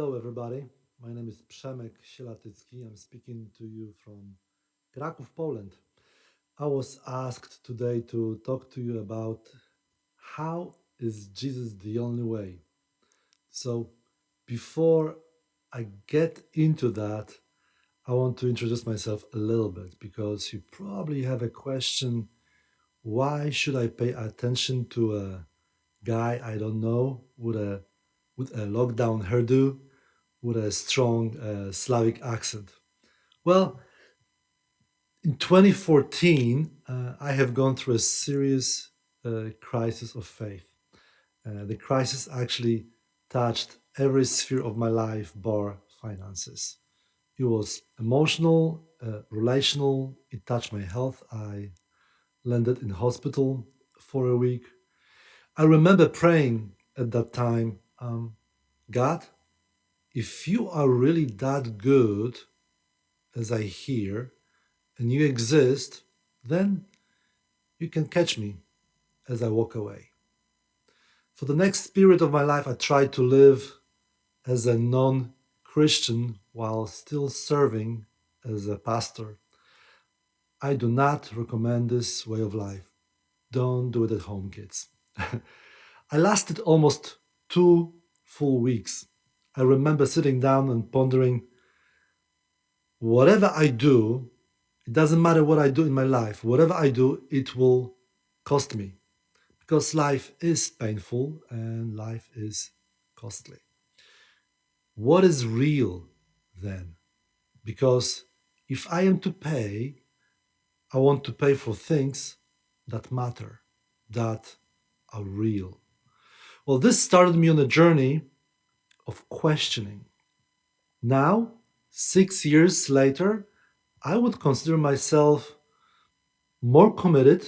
Hello, everybody. My name is Przemek Sielatycki. I'm speaking to you from Kraków, Poland. I was asked today to talk to you about how is Jesus the only way. So, before I get into that, I want to introduce myself a little bit because you probably have a question: why should I pay attention to a guy I don't know with a lockdown hairdo with a strong Slavic accent? Well, in 2014, I have gone through a serious crisis of faith. The crisis actually touched every sphere of my life, bar finances. It was emotional, relational. It touched my health. I landed in hospital for a week. I remember praying at that time, God, if you are really that good as I hear, and you exist, then you can catch me as I walk away. For the next period of my life, I tried to live as a non Christian while still serving as a pastor. I do not recommend this way of life. Don't do it at home, kids. I lasted almost 2 full weeks. I remember sitting down and pondering, whatever I do, it doesn't matter what I do in my life, whatever I do, it will cost me because life is painful and life is costly. What is real then? Because if I am to pay, I want to pay for things that matter, that are real. Well, this started me on a journey of questioning. Now, 6 years later, I would consider myself more committed,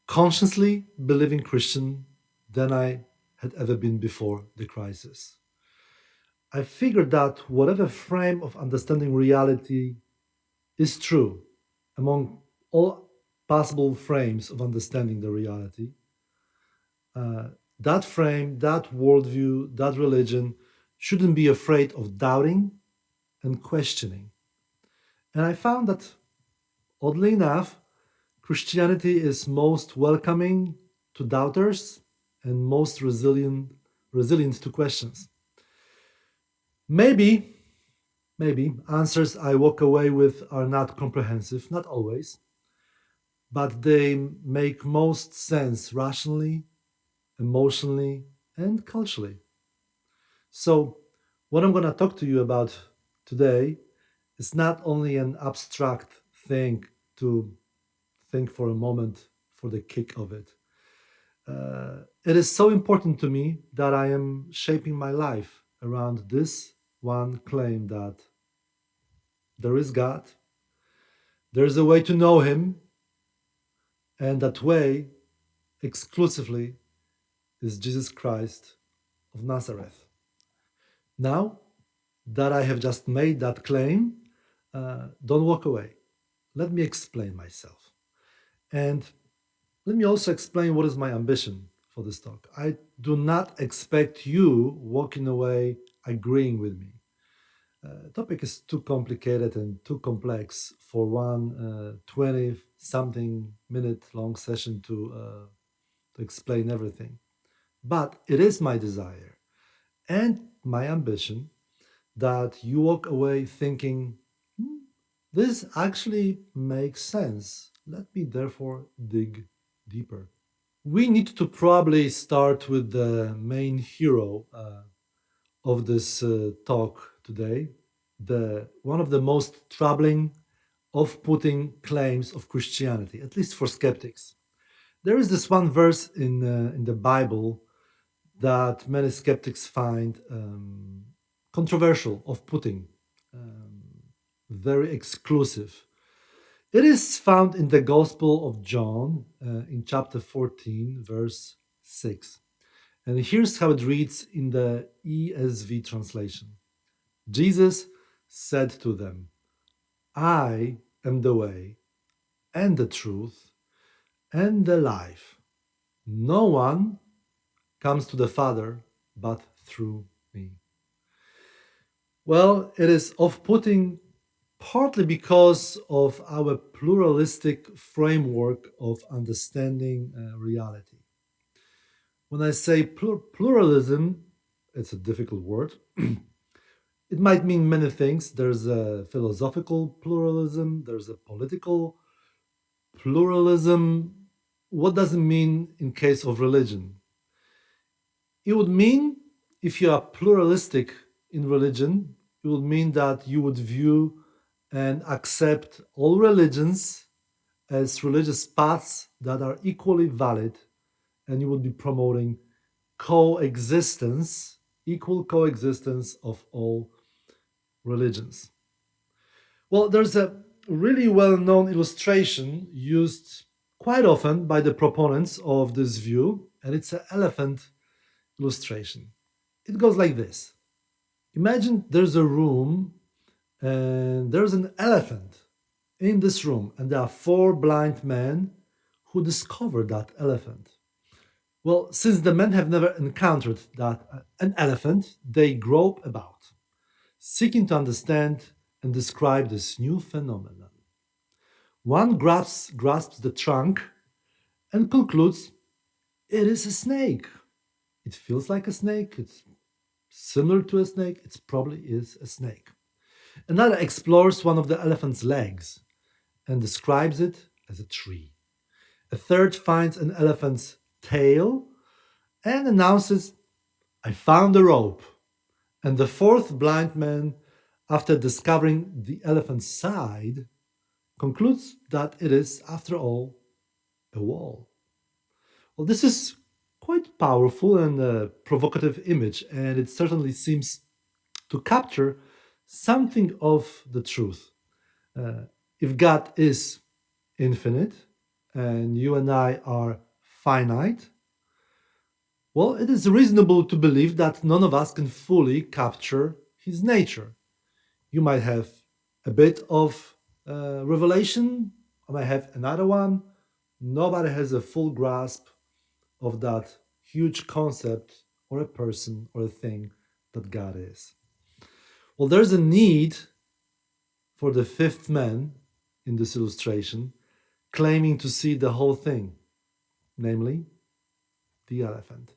consciously believing Christian than I had ever been before the crisis. I figured that whatever frame of understanding reality is true among all possible frames of understanding the reality, uh, that frame, that worldview, that religion shouldn't be afraid of doubting and questioning. And I found that, oddly enough, Christianity is most welcoming to doubters and most resilient to questions. Maybe, maybe answers I walk away with are not comprehensive, not always, but they make most sense rationally, emotionally, and culturally. So, what I'm going to talk to you about today is not only an abstract thing to think for a moment for the kick of it. It is so important to me that I am shaping my life around this one claim that there is God, there is a way to know Him, and that way exclusively is Jesus Christ of Nazareth. Now that I have just made that claim, don't walk away. Let me explain myself. And let me also explain what is my ambition for this talk. I do not expect you walking away agreeing with me. Topic is too complicated and too complex for one 20 something minute long session to explain everything. But it is my desire and my ambition that you walk away thinking, "Hmm, this actually makes sense. Let me therefore dig deeper." We need to probably start with the main hero of this talk today, the one of the most troubling, off-putting claims of Christianity, at least for skeptics. There is this one verse in the Bible that many skeptics find controversial, off-putting, um, very exclusive. It is found in the Gospel of John in chapter 14, verse 6. And here's how it reads in the ESV translation. Jesus said to them, I am the way and the truth and the life. No one comes to the Father but through me. Well, it is off putting partly because of our pluralistic framework of understanding reality. When I say pluralism, it's a difficult word. It might mean many things. There's a philosophical pluralism, there's a political pluralism. What does it mean in case of religion? It would mean, if you are pluralistic in religion, it would mean that you would view and accept all religions as religious paths that are equally valid, and you would be promoting coexistence, equal coexistence of all religions. Well, there's a really well known illustration used quite often by the proponents of this view, and it's an elephant illustration. It goes like this. Imagine there's a room and there's an elephant in this room, and there are four blind men who discover that elephant. Well, since the men have never encountered an elephant, they grope about, seeking to understand and describe this new phenomenon. One grasps the trunk and concludes it is a snake. It feels like a snake, it's similar to a snake, it probably is a snake. Another explores one of the elephant's legs and describes it as a tree. A third finds an elephant's tail and announces, I found a rope. And the fourth blind man, after discovering the elephant's side, concludes that it is, after all, a wall. Well, this is quite powerful and a provocative image, and it certainly seems to capture something of the truth. Uh, if God is infinite and you and I are finite, well, it is reasonable to believe that none of us can fully capture his nature. You might have a bit of revelation, I might have another one. Nobody has a full grasp of that huge concept or a person or a thing that God is. Well, there's a need for the fifth man in this illustration claiming to see the whole thing, namely the elephant.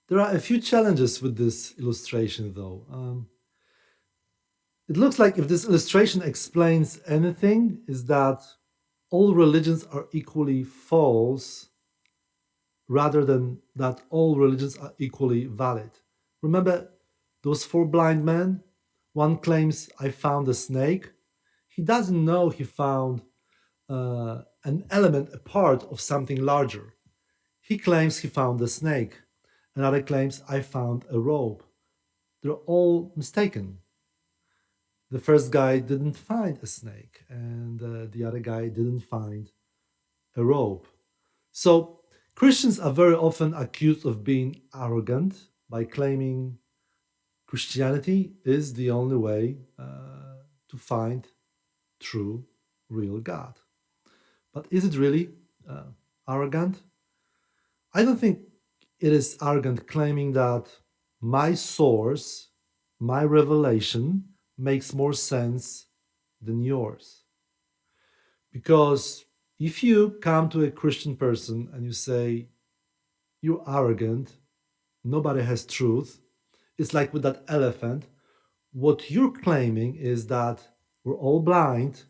There are a few challenges with this illustration, though. It looks like if this illustration explains anything, is that all religions are equally false rather than that all religions are equally valid. Remember those four blind men? One claims, I found a snake. He doesn't know he found an element, a part of something larger. He claims he found a snake. Another claims, I found a rope. They're all mistaken. The first guy didn't find a snake, and the other guy didn't find a rope. So Christians are very often accused of being arrogant by claiming Christianity is the only way to find true, real God. But is it really arrogant? I don't think it is arrogant claiming that my source, my revelation, makes more sense than yours. Because if you come to a Christian person and you say, you're arrogant, nobody has truth, it's like with that elephant. What you're claiming is that we're all blind,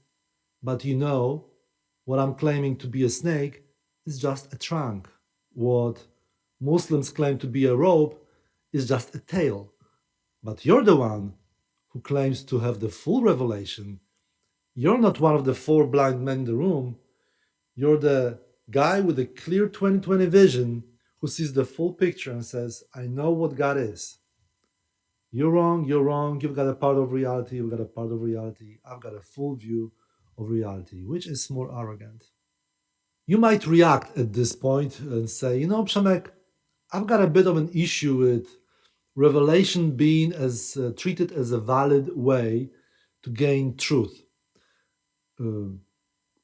but you know, what I'm claiming to be a snake is just a trunk. What Muslims claim to be a rope is just a tail. But you're the one who claims to have the full revelation. You're not one of the four blind men in the room. You're the guy with a clear 20/20 vision who sees the full picture and says, I know what God is. You're wrong, you've got a part of reality, you've got a part of reality, I've got a full view of reality. Which is more arrogant? You might react at this point and say, Przemek, I've got a bit of an issue with revelation being as treated as a valid way to gain truth. Uh,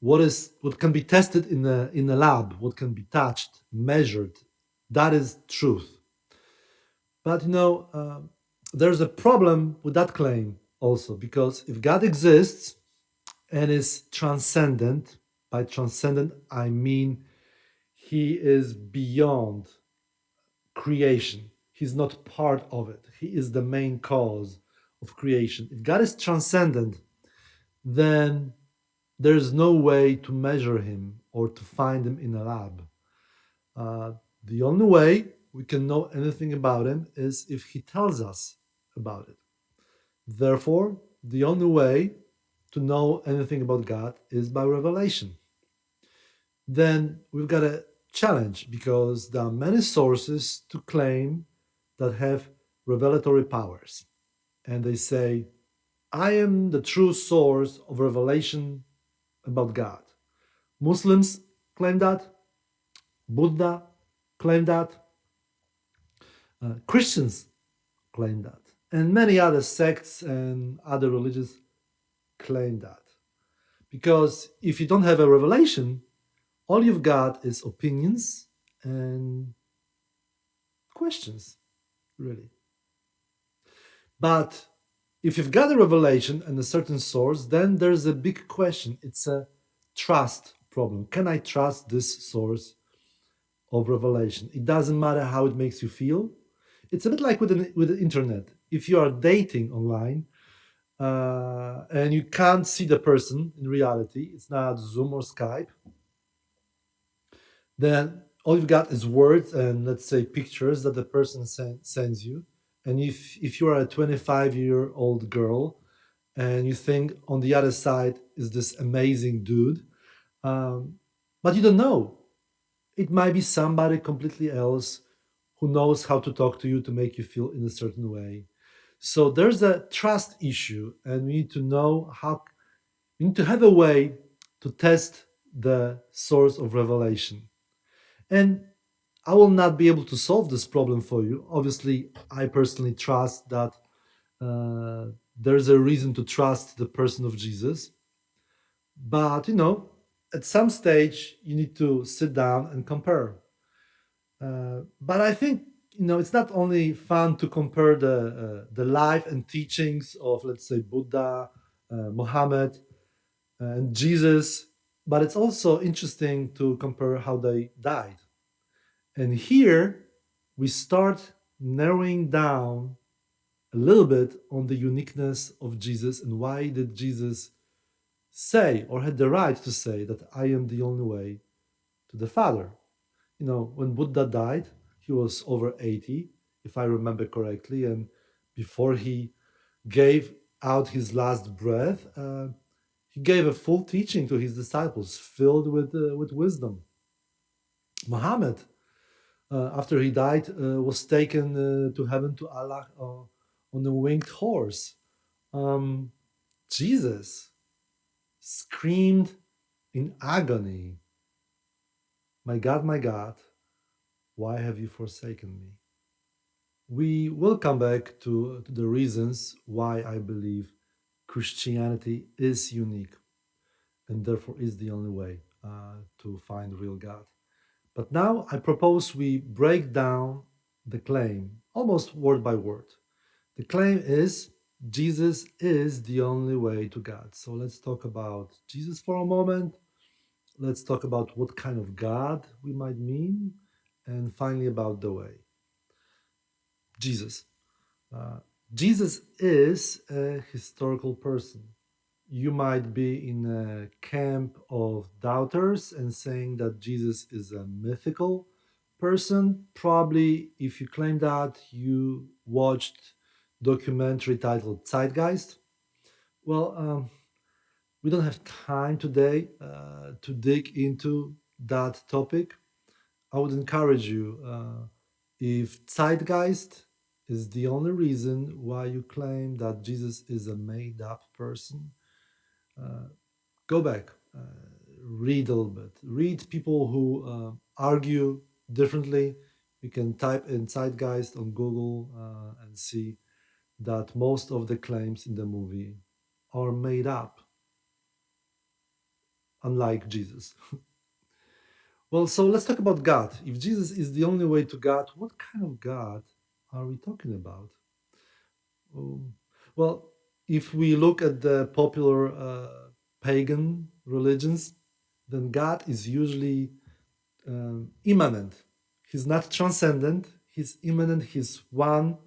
what can be tested in a lab, what can be touched, measured, that is truth. But there's a problem with that claim. also, because if God exists and is transcendent, by transcendent I mean he is beyond creation. He's not part of it. He is the main cause of creation. If God is transcendent, then there's no way to measure him or to find him in a lab. Uh, the only way we can know anything about him is if he tells us about it. Therefore, the only way to know anything about God is by revelation. Then we've got a challenge because there are many sources to claim that have revelatory powers. And they say, I am the true source of revelation about God. Muslims claim that, Buddha claim that, Christians claim that, and many other sects and other religions claim that. Because if you don't have a revelation, all you've got is opinions and questions, really. But if you've got a revelation and a certain source, then there's a big question. It's a trust problem. Can I trust this source of revelation? It doesn't matter how it makes you feel. It's a bit like with the internet. If you are dating online and you can't see the person in reality, it's not Zoom or Skype, then all you've got is words and, let's say, pictures that the person sends you. And if you are a 25-year-old girl and you think on the other side is this amazing dude, um, but you don't know, it might be somebody completely else who knows how to talk to you to make you feel in a certain way. So there's a trust issue, and we need to know how, we need to have a way to test the source of revelation. And I will not be able to solve this problem for you. Obviously, I personally trust that there's a reason to trust the person of Jesus. But, at some stage, you need to sit down and compare. But I think, it's not only fun to compare the life and teachings of, let's say, Buddha, Muhammad, and Jesus, but it's also interesting to compare how they died. And here we start narrowing down a little bit on the uniqueness of Jesus and why did Jesus say or had the right to say that I am the only way to the Father. When Buddha died, he was over 80, if I remember correctly, and before he gave out his last breath, he gave a full teaching to his disciples filled with wisdom. Muhammad, after he died, was taken to heaven to Allah on a winged horse. Um, Jesus screamed in agony, my God, why have you forsaken me? We will come back to the reasons why I believe Christianity is unique and therefore is the only way to find real God. But now I propose we break down the claim almost word by word. The claim is Jesus is the only way to God. So let's talk about Jesus for a moment. Let's talk about what kind of God we might mean. And finally, about the way. Jesus. Uh, Jesus is a historical person. You might be in a camp of doubters and saying that Jesus is a mythical person. Probably, if you claim that, you watched documentary titled Zeitgeist. Well, we don't have time today to dig into that topic. I would encourage you, if Zeitgeist is the only reason why you claim that Jesus is a made up person, uh, go back, read a little bit, read people who argue differently. You can type in Zeitgeist on Google and see that most of the claims in the movie are made up, unlike Jesus. Well, so let's talk about God. If Jesus is the only way to God, what kind of God are we talking about? Um, well, If we look at the popular pagan religions, then God is usually immanent. He's not transcendent, he's immanent, he's one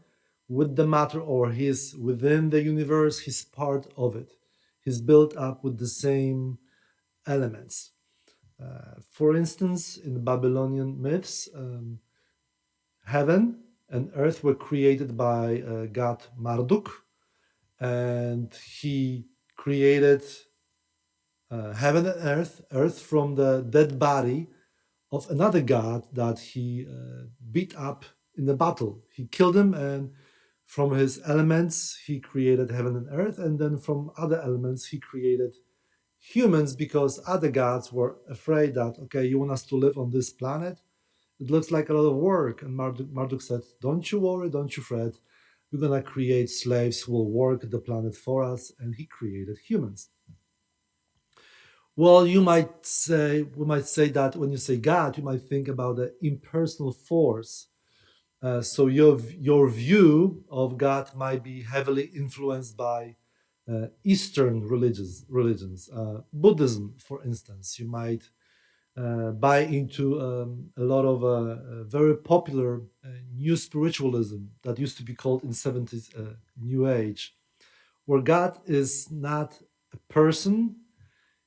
with the matter, or he's within the universe, he's part of it. He's built up with the same elements. For instance, in the Babylonian myths, heaven and earth were created by god Marduk, and he created heaven and earth from the dead body of another god that he beat up in the battle. He killed him, and from his elements, he created heaven and earth, and then from other elements, he created humans because other gods were afraid that, okay, you want us to live on this planet? It looks like a lot of work. And Marduk said, don't you worry, don't you fret. We're going to create slaves who will work the planet for us. And he created humans. Well, we might say that when you say God, you might think about the impersonal force. So your view of God might be heavily influenced by Eastern religions, Buddhism, for instance. You might buy into a lot of very popular new spiritualism that used to be called in 70s New Age, where God is not a person.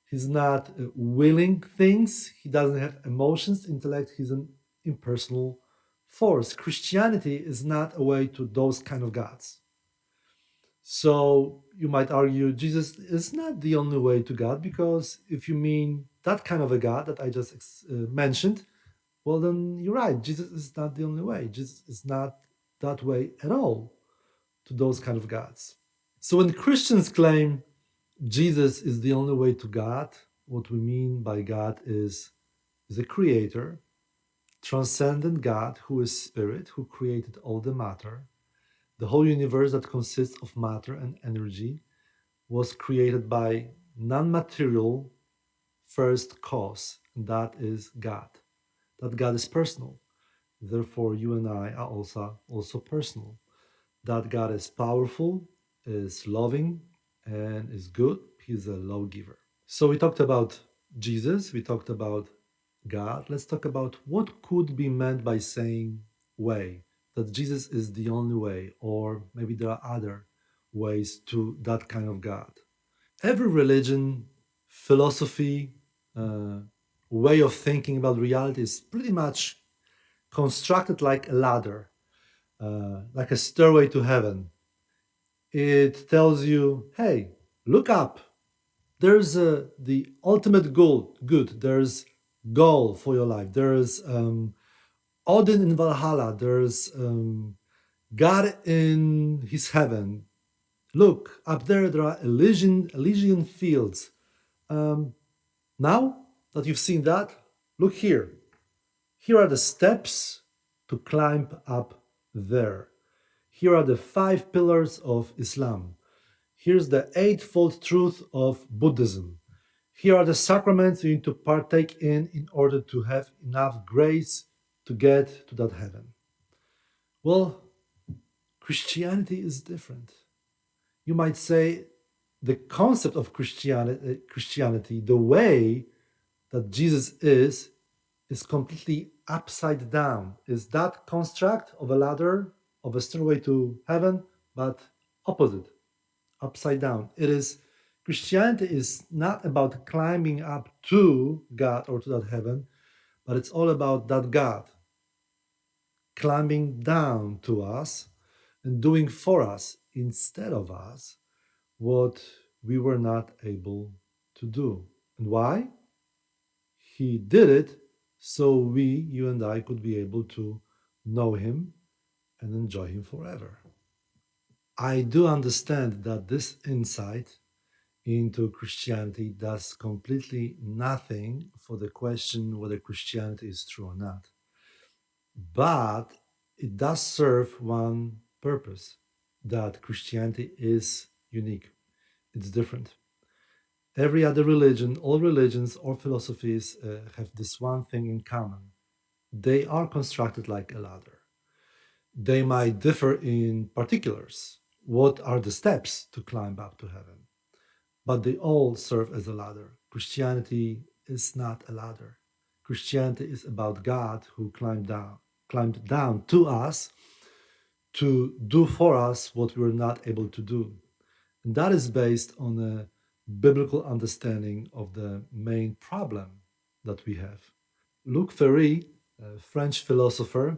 He's not willing things. He doesn't have emotions, intellect. He's an impersonal force. Christianity is not a way to those kind of gods. So you might argue Jesus is not the only way to God, because if you mean that kind of a God that I just mentioned, well, then you're right. Jesus is not the only way. Jesus is not that way at all to those kind of gods. So when Christians claim Jesus is the only way to God, what we mean by God is a creator, transcendent God who is spirit, who created all the matter. The whole universe that consists of matter and energy was created by non-material first cause, and that is God. That God is personal. Therefore, you and I are also personal. That God is powerful, is loving, and is good. He's a lawgiver. So we talked about Jesus, we talked about God. Let's talk about what could be meant by saying way, that Jesus is the only way, or maybe there are other ways to that kind of God. Every religion, philosophy, uh, way of thinking about reality is pretty much constructed like a ladder, like a stairway to heaven. It tells you, hey, look up. There's the ultimate goal. Good. There's goal for your life. There's Odin in Valhalla. There's God in his heaven. Look up there. There are Elysian fields. Um, Now that you've seen that, look here. Here are the steps to climb up there. Here are the 5 pillars of Islam. Here's the eightfold truth of Buddhism. Here are the sacraments you need to partake in order to have enough grace to get to that heaven. Well, Christianity is different. You might say the concept of Christianity, the way that Jesus is completely upside down. Is that construct of a ladder, of a stairway to heaven, but opposite, upside down. It is Christianity is not about climbing up to God or to that heaven, but it's all about that God climbing down to us and doing for us instead of us what we were not able to do. And why? He did it so we, you and I, could be able to know Him and enjoy Him forever. I do understand that this insight into Christianity does completely nothing for the question whether Christianity is true or not. But it does serve one purpose, that Christianity is unique, it's different. Every other religion, all religions or philosophies have this one thing in common: they are constructed like a ladder. They might differ in particulars. what are the steps to climb up to heaven. But they all serve as a ladder. Christianity is not a ladder. Christianity is about God who climbed down to us to do for us what we were not able to do. And that is based on a biblical understanding of the main problem that we have. Luc Ferry, a French philosopher,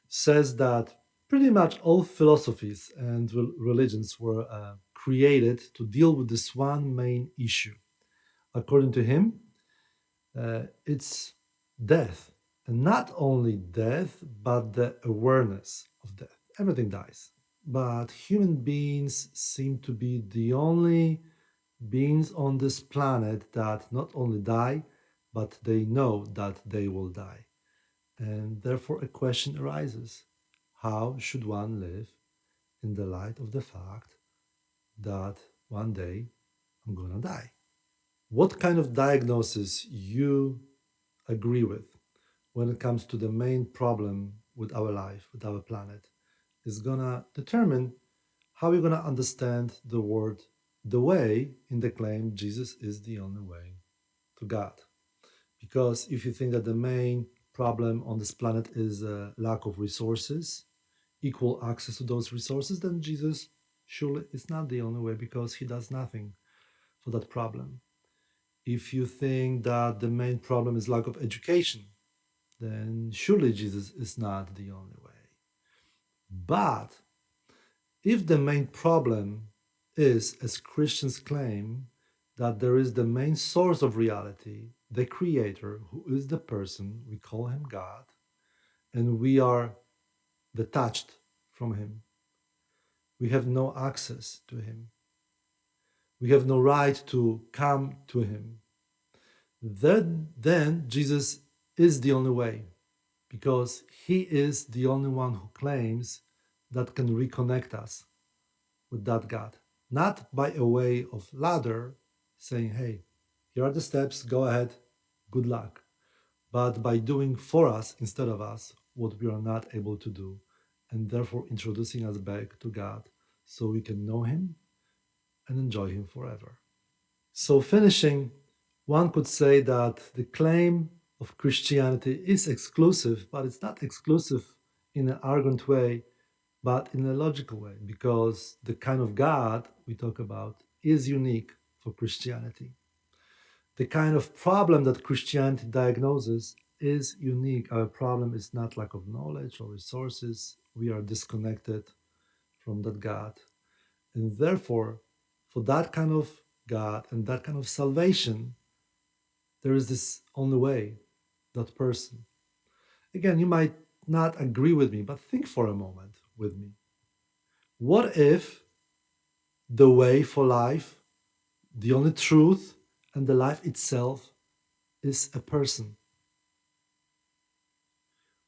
says that pretty much all philosophies and religions were created to deal with this one main issue. According to him, it's death. And not only death, but the awareness of death. Everything dies. But human beings seem to be the only beings on this planet that not only die, but they know that they will die. And therefore, a question arises: how should one live in the light of the fact that one day I'm going to die? What kind of diagnosis you agree with when it comes to the main problem with our life, with our planet, is going to determine how we're going to understand the word the way in the claim Jesus is the only way to God. Because if you think that the main problem on this planet is a lack of resources, equal access to those resources, then Jesus surely is not the only way because he does nothing for that problem. If you think that the main problem is lack of education, then surely Jesus is not the only way. But if the main problem is, as Christians claim, that there is the main source of reality, the Creator, who is the person, we call him God, and we are detached from him. We have no access to him. We have no right to come to him. Then Jesus is the only way, because he is the only one who claims that can reconnect us with that God. Not by a way of ladder saying, hey, here are the steps, go ahead, good luck, but by doing for us instead of us what we are not able to do, and therefore introducing us back to God so we can know him and enjoy him forever. So, finishing, one could say that the claim of Christianity is exclusive, but it's not exclusive in an arrogant way, but in a logical way, because the kind of God we talk about is unique for Christianity. The kind of problem that Christianity diagnoses is unique. Our problem is not lack of knowledge or resources. We are disconnected from that God. And therefore, for that kind of God and that kind of salvation, there is this only way, that person. Again, you might not agree with me, but think for a moment with me. What if the way for life, the only truth, and the life itself is a person?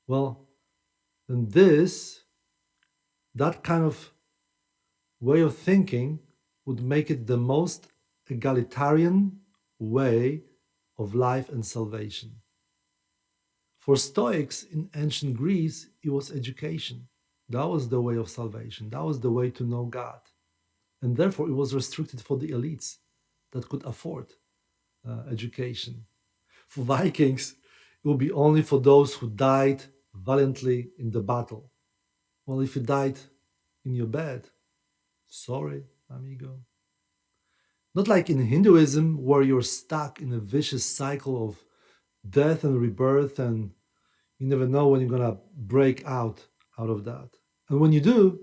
Well, then that kind of way of thinking would make it the most egalitarian way of life and salvation. For Stoics in ancient Greece, it was education. That was the way of salvation. That was the way to know God. And therefore, it was restricted for the elites that could afford education. For Vikings, it would be only for those who died valiantly in the battle. Well, if you died in your bed, sorry, amigo. Not like in Hinduism, where you're stuck in a vicious cycle of death and rebirth, and you never know when you're gonna break out of that. And when you do,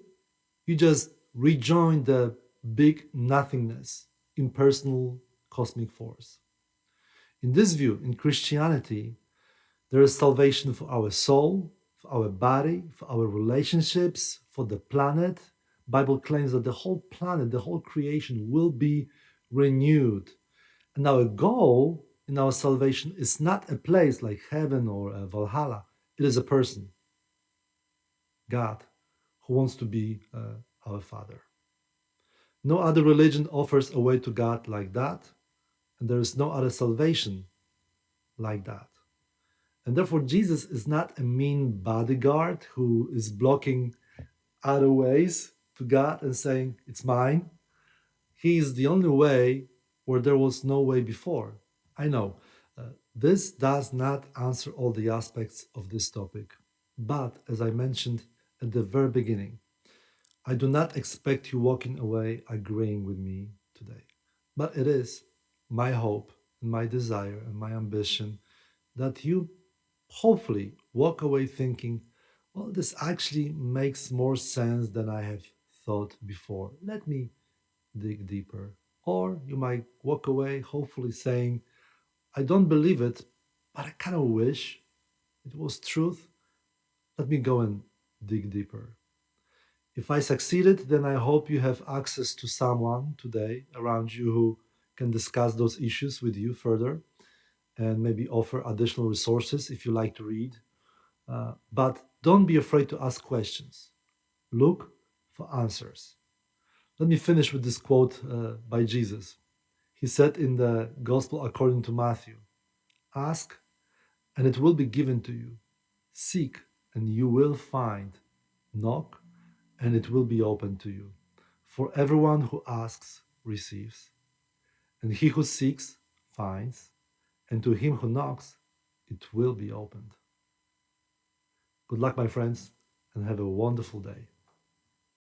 you just rejoin the big nothingness, impersonal cosmic force. In this view, in Christianity, there is salvation for our soul, for our body, for our relationships, for the planet. Bible claims that the whole planet, the whole creation will be renewed. And our goal in our salvation is not a place like heaven or Valhalla. It is a person, God, who wants to be our Father. No other religion offers a way to God like that, and there is no other salvation like that. And therefore, Jesus is not a mean bodyguard who is blocking other ways to God and saying, "It's mine." He is the only way where there was no way before. I know this does not answer all the aspects of this topic, but as I mentioned at the very beginning, I do not expect you walking away agreeing with me today. But it is my hope and my desire and my ambition that you hopefully walk away thinking, well, this actually makes more sense than I have thought before. Let me dig deeper. Or you might walk away hopefully saying, I don't believe it, but I kind of wish it was truth. Let me go and dig deeper. If I succeeded, then I hope you have access to someone today around you who can discuss those issues with you further and maybe offer additional resources if you like to read. But don't be afraid to ask questions. Look for answers. Let me finish with this quote by Jesus. He said in the Gospel according to Matthew, "Ask, and it will be given to you. Seek, and you will find. Knock, and it will be opened to you. For everyone who asks receives, and he who seeks finds, and to him who knocks it will be opened." Good luck, my friends, and have a wonderful day.